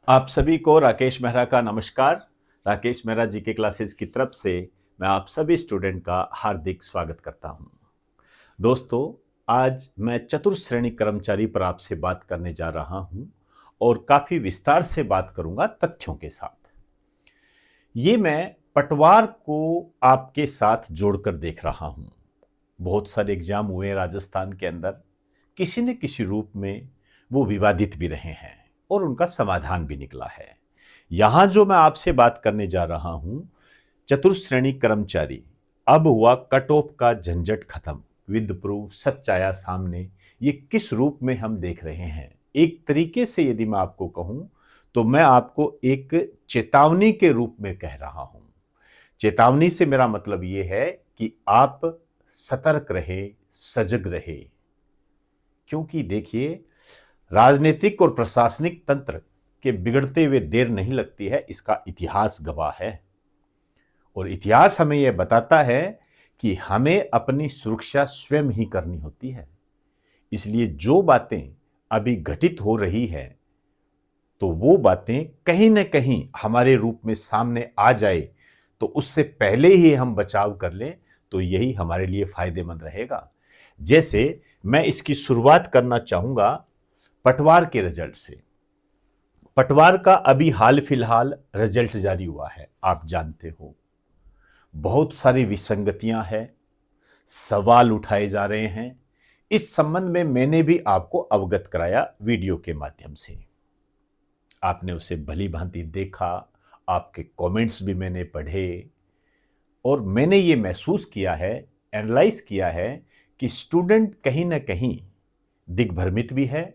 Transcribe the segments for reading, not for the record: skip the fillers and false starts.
आप सभी को राकेश मेहरा का नमस्कार। राकेश मेहरा जी के क्लासेस की तरफ से मैं आप सभी स्टूडेंट का हार्दिक स्वागत करता हूं। दोस्तों, आज मैं चतुर्थ श्रेणी कर्मचारी पर आपसे बात करने जा रहा हूं और काफी विस्तार से बात करूंगा तथ्यों के साथ। ये मैं पटवार को आपके साथ जोड़कर देख रहा हूं। बहुत सारे एग्जाम हुए राजस्थान के अंदर, किसी न किसी रूप में वो विवादित भी रहे हैं और उनका समाधान भी निकला है। यहां जो मैं आपसे बात करने जा रहा हूं, चतुर्थ श्रेणी कर्मचारी, अब हुआ कट ऑफ का झंझट खत्म, विद प्रूफ सच आया सामने। ये किस रूप में हम देख रहे हैं? एक तरीके से यदि मैं आपको कहूं तो मैं आपको एक चेतावनी के रूप में कह रहा हूं। चेतावनी से मेरा मतलब यह है कि आप सतर्क रहे, सजग रहे, क्योंकि देखिए, राजनीतिक और प्रशासनिक तंत्र के बिगड़ते हुए देर नहीं लगती है, इसका इतिहास गवाह है। और इतिहास हमें यह बताता है कि हमें अपनी सुरक्षा स्वयं ही करनी होती है। इसलिए जो बातें अभी घटित हो रही है, तो वो बातें कहीं ना कहीं हमारे रूप में सामने आ जाए तो उससे पहले ही हम बचाव कर लें, तो यही हमारे लिए फायदेमंद रहेगा। जैसे मैं इसकी शुरुआत करना चाहूंगा पटवार के रिजल्ट से। पटवार का अभी हाल फिलहाल रिजल्ट जारी हुआ है, आप जानते हो। बहुत सारी विसंगतियां हैं, सवाल उठाए जा रहे हैं। इस संबंध में मैंने भी आपको अवगत कराया वीडियो के माध्यम से। आपने उसे भली भांति देखा, आपके कमेंट्स भी मैंने पढ़े और मैंने ये महसूस किया है, एनालाइज किया है कि स्टूडेंट कहीं ना कहीं दिग्भ्रमित भी है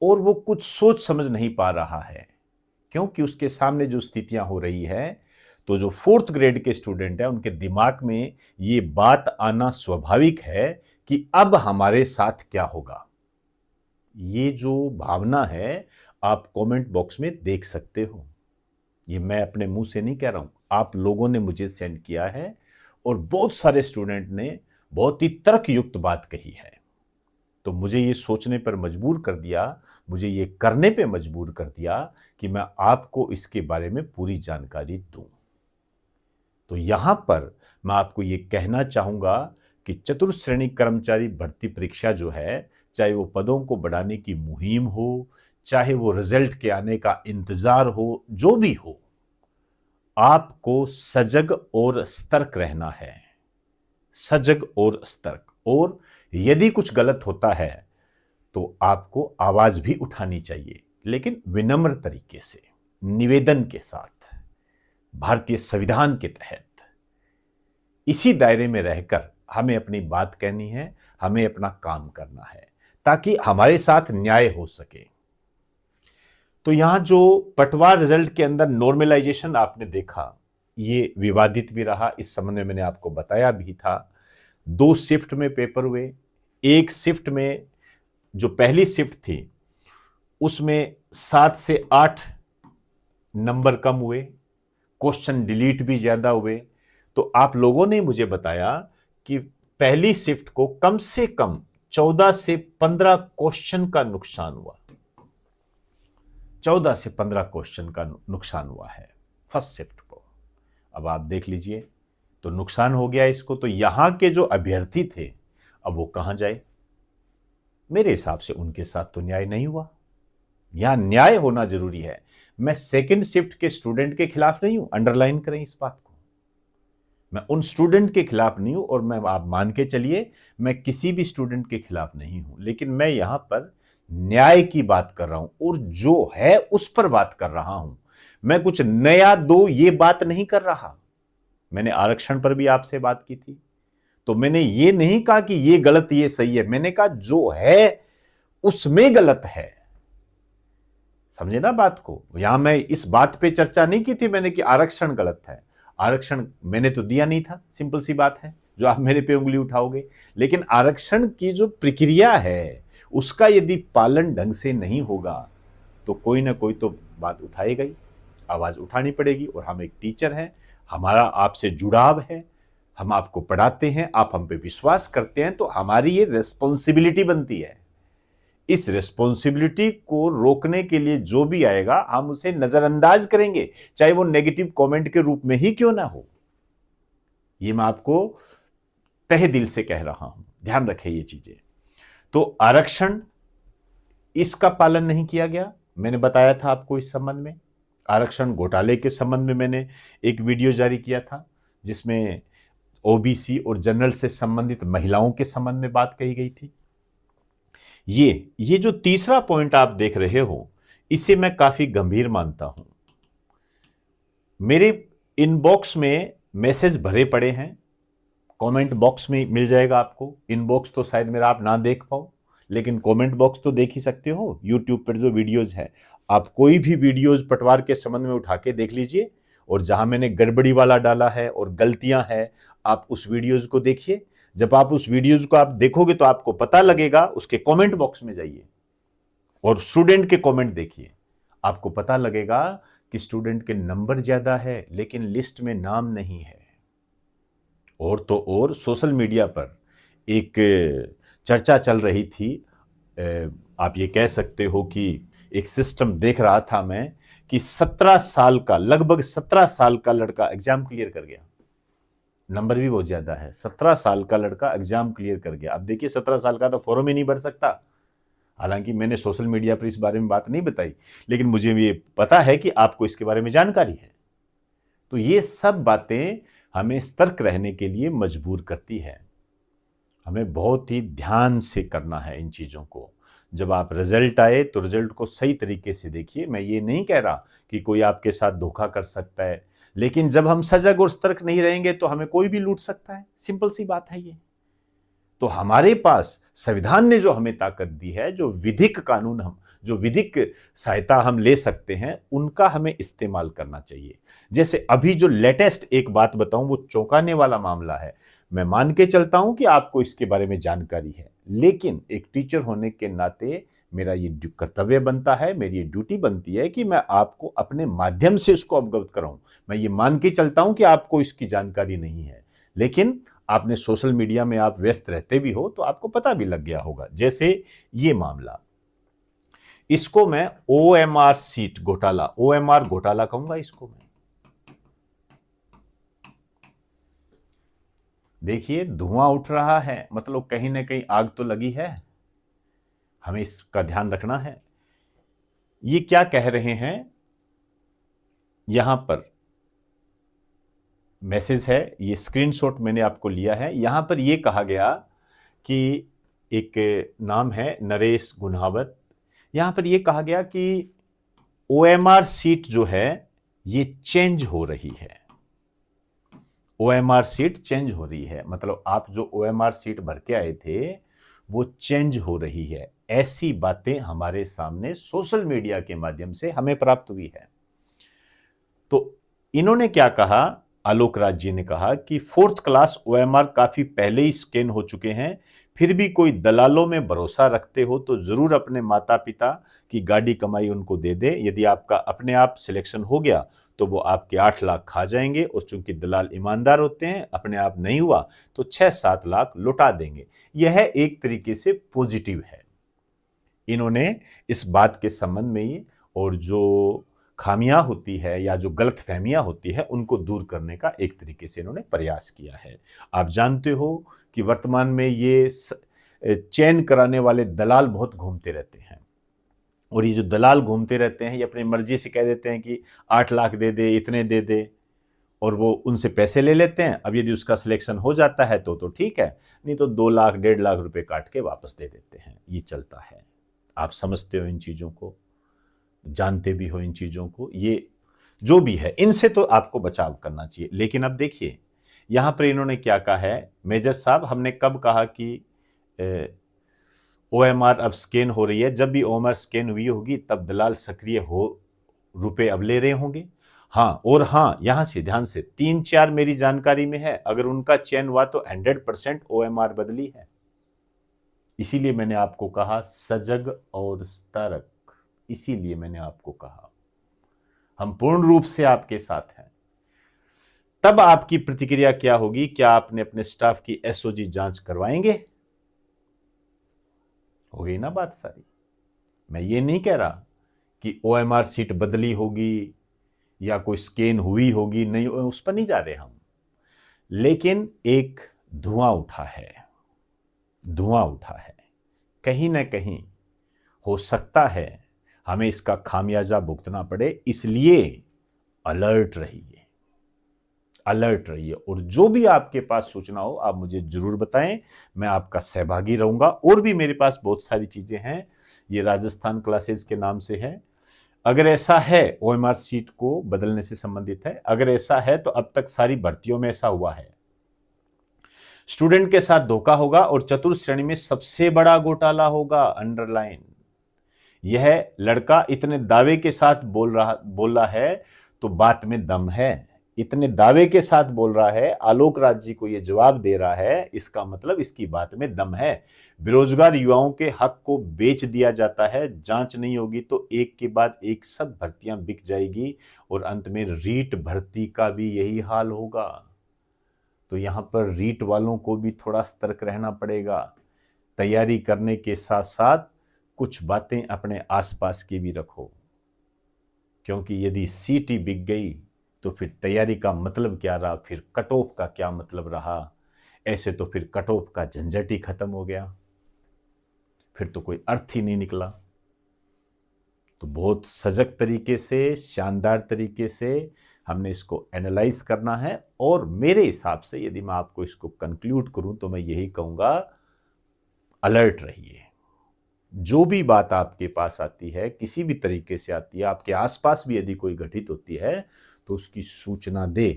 और वो कुछ सोच समझ नहीं पा रहा है, क्योंकि उसके सामने जो स्थितियां हो रही है, तो जो फोर्थ ग्रेड के स्टूडेंट है उनके दिमाग में ये बात आना स्वाभाविक है कि अब हमारे साथ क्या होगा। ये जो भावना है, आप कमेंट बॉक्स में देख सकते हो। ये मैं अपने मुंह से नहीं कह रहा हूं, आप लोगों ने मुझे सेंड किया है और बहुत सारे स्टूडेंट ने बहुत ही तर्कयुक्त बात कही है। तो मुझे ये सोचने पर मजबूर कर दिया, मुझे ये करने पे मजबूर कर दिया कि मैं आपको इसके बारे में पूरी जानकारी दूं। तो यहां पर मैं आपको ये कहना चाहूंगा कि चतुर्थ श्रेणी कर्मचारी भर्ती परीक्षा जो है, चाहे वो पदों को बढ़ाने की मुहिम हो, चाहे वो रिजल्ट के आने का इंतजार हो, जो भी हो, आपको सजग और सतर्क रहना है। सजग और सतर्क। और यदि कुछ गलत होता है तो आपको आवाज भी उठानी चाहिए, लेकिन विनम्र तरीके से, निवेदन के साथ, भारतीय संविधान के तहत। इसी दायरे में रहकर हमें अपनी बात कहनी है, हमें अपना काम करना है, ताकि हमारे साथ न्याय हो सके। तो यहां जो पटवार रिजल्ट के अंदर नॉर्मलाइजेशन आपने देखा, ये विवादित भी रहा। इस संबंध में मैंने आपको बताया भी था। 2 शिफ्ट में पेपर हुए। एक शिफ्ट में, जो पहली शिफ्ट थी, उसमें 7 से 8 नंबर कम हुए, क्वेश्चन डिलीट भी ज्यादा हुए। तो आप लोगों ने मुझे बताया कि पहली शिफ्ट को कम से कम 14 से 15 क्वेश्चन का नुकसान हुआ। 14 से 15 क्वेश्चन का नुकसान हुआ है फर्स्ट शिफ्ट को। अब आप देख लीजिए, तो नुकसान हो गया इसको। तो यहां के जो अभ्यर्थी थे, अब वो कहां जाए? मेरे हिसाब से उनके साथ तो न्याय नहीं हुआ। यहां न्याय होना जरूरी है। मैं सेकंड शिफ्ट के स्टूडेंट के खिलाफ नहीं हूं, अंडरलाइन करें इस बात को। मैं उन स्टूडेंट के खिलाफ नहीं हूं और मैं, आप मान के चलिए, मैं किसी भी स्टूडेंट के खिलाफ नहीं हूं, लेकिन मैं यहां पर न्याय की बात कर रहा हूं और जो है उस पर बात कर रहा हूं। मैं कुछ नया दो ये बात नहीं कर रहा। मैंने आरक्षण पर भी आपसे बात की थी, तो मैंने ये नहीं कहा कि ये गलत ये सही है। मैंने कहा जो है उसमें गलत है। समझे ना बात को? यहां मैं इस बात पे चर्चा नहीं की थी मैंने कि आरक्षण गलत है। आरक्षण मैंने तो दिया नहीं था, सिंपल सी बात है, जो आप मेरे पे उंगली उठाओगे। लेकिन आरक्षण की जो प्रक्रिया है, उसका यदि पालन ढंग से नहीं होगा तो कोई ना कोई तो बात उठाएगा ही, आवाज उठानी पड़ेगी। और हम एक टीचर हैं, हमारा आपसे जुड़ाव है, हम आपको पढ़ाते हैं, आप हम पे विश्वास करते हैं, तो हमारी ये रेस्पॉन्सिबिलिटी बनती है। इस रिस्पॉन्सिबिलिटी को रोकने के लिए जो भी आएगा हम उसे नजरअंदाज करेंगे, चाहे वो नेगेटिव कमेंट के रूप में ही क्यों ना हो। ये मैं आपको तहे दिल से कह रहा हूं, ध्यान रखें ये चीजें। तो आरक्षण इसका पालन नहीं किया गया, मैंने बताया था आपको इस संबंध में। आरक्षण घोटाले के संबंध में मैंने एक वीडियो जारी किया था जिसमें ओबीसी और जनरल से संबंधित महिलाओं के संबंध में बात कही गई थी। ये जो तीसरा पॉइंट आप देख रहे हो, इसे मैं काफी गंभीर मानता हूं। मेरे इनबॉक्स में मैसेज भरे पड़े हैं, कमेंट बॉक्स में मिल जाएगा आपको। इनबॉक्स तो शायद मेरा आप ना देख पाओ, लेकिन कमेंट बॉक्स तो देख ही सकते हो। यूट्यूब पर जो वीडियोज है, आप कोई भी वीडियोज पटवार के संबंध में उठा के देख लीजिए, और जहां मैंने गड़बड़ी वाला डाला है और गलतियां हैं, आप उस वीडियोज को देखिए। जब आप उस वीडियोज को आप देखोगे तो आपको पता लगेगा। उसके कमेंट बॉक्स में जाइए और स्टूडेंट के कमेंट देखिए, आपको पता लगेगा कि स्टूडेंट के नंबर ज्यादा है लेकिन लिस्ट में नाम नहीं है। और तो और सोशल मीडिया पर एक चर्चा चल रही थी, आप ये कह सकते हो कि एक सिस्टम देख रहा था मैं कि 17 साल का, लगभग 17 साल का लड़का एग्जाम क्लियर कर गया। नंबर भी बहुत ज्यादा है, 17 साल का लड़का एग्जाम क्लियर कर गया। अब देखिए 17 साल का तो फॉर्म ही नहीं भर सकता। हालांकि मैंने सोशल मीडिया पर इस बारे में बात नहीं बताई, लेकिन मुझे ये पता है कि आपको इसके बारे में जानकारी है। तो ये सब बातें हमें सतर्क रहने के लिए मजबूर करती है। हमें बहुत ही ध्यान से करना है इन चीजों को। जब आप रिजल्ट आए तो रिजल्ट को सही तरीके से देखिए। मैं ये नहीं कह रहा कि कोई आपके साथ धोखा कर सकता है, लेकिन जब हम सजग और सतर्क नहीं रहेंगे तो हमें कोई भी लूट सकता है। सिंपल सी बात है ये। तो हमारे पास संविधान ने जो हमें ताकत दी है, जो विधिक कानून हम, जो विधिक सहायता हम ले सकते हैं, उनका हमें इस्तेमाल करना चाहिए। जैसे अभी जो लेटेस्ट एक बात बताऊं, वो चौंकाने वाला मामला है। मैं मान के चलता हूं कि आपको इसके बारे में जानकारी है, लेकिन एक टीचर होने के नाते मेरा ये कर्तव्य बनता है, मेरी ये ड्यूटी बनती है कि मैं आपको अपने माध्यम से इसको अवगत कराऊं। मैं ये मान के चलता हूं कि आपको इसकी जानकारी नहीं है, लेकिन आपने सोशल मीडिया में आप व्यस्त रहते भी हो तो आपको पता भी लग गया होगा। जैसे ये मामला, इसको मैं ओएमआर सीट घोटाला, ओएमआर घोटाला कहूंगा इसको मैं। देखिए धुआं उठ रहा है, मतलब कहीं ना कहीं आग तो लगी है, हमें इसका ध्यान रखना है। ये क्या कह रहे हैं, यहां पर मैसेज है, ये स्क्रीनशॉट मैंने आपको लिया है। यहां पर ये कहा गया कि एक नाम है नरेश गुनावत, यहां पर ये कहा गया कि ओएमआर सीट जो है ये चेंज हो रही है। ओएमआर सीट चेंज हो रही है, मतलब आप जो ओएमआर सीट भर के आए थे वो चेंज हो रही है। ऐसी बातें हमारे सामने सोशल मीडिया के माध्यम से हमें प्राप्त हुई है। तो इन्होंने क्या कहा, आलोक राज जी ने कहा कि 4th क्लास ओएमआर काफी पहले ही स्कैन हो चुके हैं, फिर भी कोई दलालों में भरोसा रखते हो तो जरूर अपने माता पिता की गाड़ी कमाई उनको दे दे। यदि आपका अपने आप सिलेक्शन हो गया तो वो आपके 8 लाख खा जाएंगे, और चूंकि दलाल ईमानदार होते हैं, अपने आप नहीं हुआ तो 6-7 लाख लौटा देंगे। यह एक तरीके से पॉजिटिव है। इन्होंने इस बात के संबंध में ही, और जो खामियां होती है या जो गलत फहमियां होती है उनको दूर करने का एक तरीके से इन्होंने प्रयास किया है। आप जानते हो कि वर्तमान में ये चयन कराने वाले दलाल बहुत घूमते रहते हैं, और ये जो दलाल घूमते रहते हैं ये अपनी मर्जी से कह देते हैं कि 8 लाख दे दे, इतने दे दे, और वो उनसे पैसे ले लेते हैं। अब यदि उसका सिलेक्शन हो जाता है तो ठीक है, नहीं तो 2 लाख 1.5 लाख रुपए काट के वापस दे देते हैं। ये चलता है। आप समझते हो इन चीजों को, जानते भी हो इन चीजों को। ये जो भी है, इनसे तो आपको बचाव करना चाहिए। लेकिन अब देखिए यहां पर इन्होंने क्या कहा है, मेजर साहब हमने कब कहा कि ओएमआर अब स्कैन हो रही है? जब भी ओएमआर स्कैन हुई होगी तब दलाल सक्रिय हो, रुपए अब ले रहे होंगे। हाँ, और हाँ, यहां से ध्यान से 3-4 मेरी जानकारी में है, अगर उनका चयन हुआ तो 100% ओएमआर बदली है। इसीलिए मैंने आपको कहा सजग और सतर्क, इसीलिए मैंने आपको कहा हम पूर्ण रूप से आपके साथ हैं। तब आपकी प्रतिक्रिया क्या होगी? क्या आपने अपने स्टाफ की एसओजी जांच करवाएंगे? हो गई ना बात सारी। मैं ये नहीं कह रहा कि OMR सीट बदली होगी या कोई स्कैन हुई होगी, नहीं, उस पर नहीं जा रहे हम। लेकिन एक धुआं उठा है, धुआं उठा है। कहीं ना कहीं हो सकता है हमें इसका खामियाजा भुगतना पड़े, इसलिए अलर्ट रहिए, अलर्ट रहिए। और जो भी आपके पास सूचना हो आप मुझे जरूर बताएं, मैं आपका सहभागी रहूंगा। और भी मेरे पास बहुत सारी चीजें हैं, ये राजस्थान क्लासेस के नाम से है। अगर ऐसा है OMR सीट को बदलने से संबंधित है, अगर ऐसा है तो अब तक सारी भर्तियों में ऐसा हुआ है। स्टूडेंट के साथ धोखा होगा और चतुर्थ श्रेणी में सबसे बड़ा घोटाला होगा। अंडरलाइन, यह लड़का इतने दावे के साथ बोल रहा है तो बात में दम है। इतने दावे के साथ बोल रहा है, आलोक राज जी को यह जवाब दे रहा है, इसका मतलब इसकी बात में दम है। बेरोजगार युवाओं के हक को बेच दिया जाता है, जांच नहीं होगी तो एक के बाद एक सब भर्तियां बिक जाएगी और अंत में रीट भर्ती का भी यही हाल होगा। तो यहां पर रीट वालों को भी थोड़ा सतर्क रहना पड़ेगा। तैयारी करने के साथ साथ कुछ बातें अपने आसपास की भी रखो, क्योंकि यदि सीट ही बिक गई तो फिर तैयारी का मतलब क्या रहा, फिर कट ऑफ का क्या मतलब रहा। ऐसे तो फिर कट ऑफ का झंझट ही खत्म हो गया, फिर तो कोई अर्थ ही नहीं निकला। तो बहुत सजग तरीके से, शानदार तरीके से हमने इसको एनालाइज करना है। और मेरे हिसाब से यदि मैं आपको इसको कंक्लूड करूं तो मैं यही कहूंगा, अलर्ट रहिए। जो भी बात आपके पास आती है, किसी भी तरीके से आती है, आपके आसपास भी यदि कोई घटित होती है तो उसकी सूचना दे,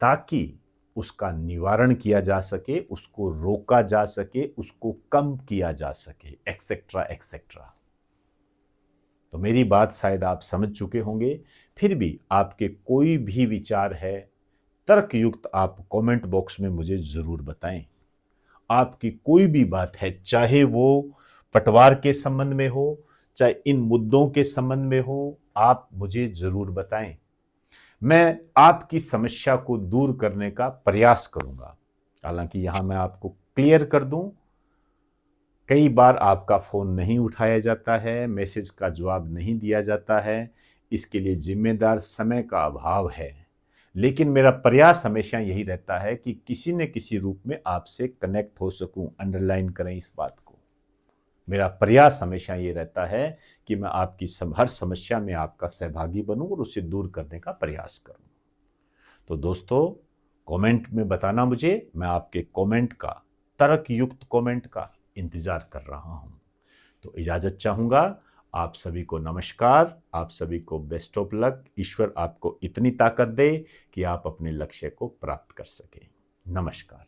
ताकि उसका निवारण किया जा सके, उसको रोका जा सके, उसको कम किया जा सके, एक्सेट्रा एक्सेट्रा। तो मेरी बात शायद आप समझ चुके होंगे। फिर भी आपके कोई भी विचार है तर्कयुक्त, आप कमेंट बॉक्स में मुझे जरूर बताएं। आपकी कोई भी बात है, चाहे वो पटवार के संबंध में हो, चाहे इन मुद्दों के संबंध में हो, आप मुझे जरूर बताएं। मैं आपकी समस्या को दूर करने का प्रयास करूंगा। हालांकि यहां मैं आपको क्लियर कर दूं, कई बार आपका फोन नहीं उठाया जाता है, मैसेज का जवाब नहीं दिया जाता है, इसके लिए जिम्मेदार समय का अभाव है। लेकिन मेरा प्रयास हमेशा यही रहता है कि किसी न किसी रूप में आपसे कनेक्ट हो सकूं। अंडरलाइन करें इस बात को। मेरा प्रयास हमेशा ये रहता है कि मैं आपकी हर समस्या में आपका सहभागी बनूं और उसे दूर करने का प्रयास करूं। तो दोस्तों, कमेंट में बताना मुझे, मैं आपके कमेंट का, तर्कयुक्त कमेंट का इंतजार कर रहा हूं। तो इजाजत चाहूंगा। आप सभी को नमस्कार, आप सभी को बेस्ट ऑफ लक। ईश्वर आपको इतनी ताकत दे कि आप अपने लक्ष्य को प्राप्त कर सकें। नमस्कार।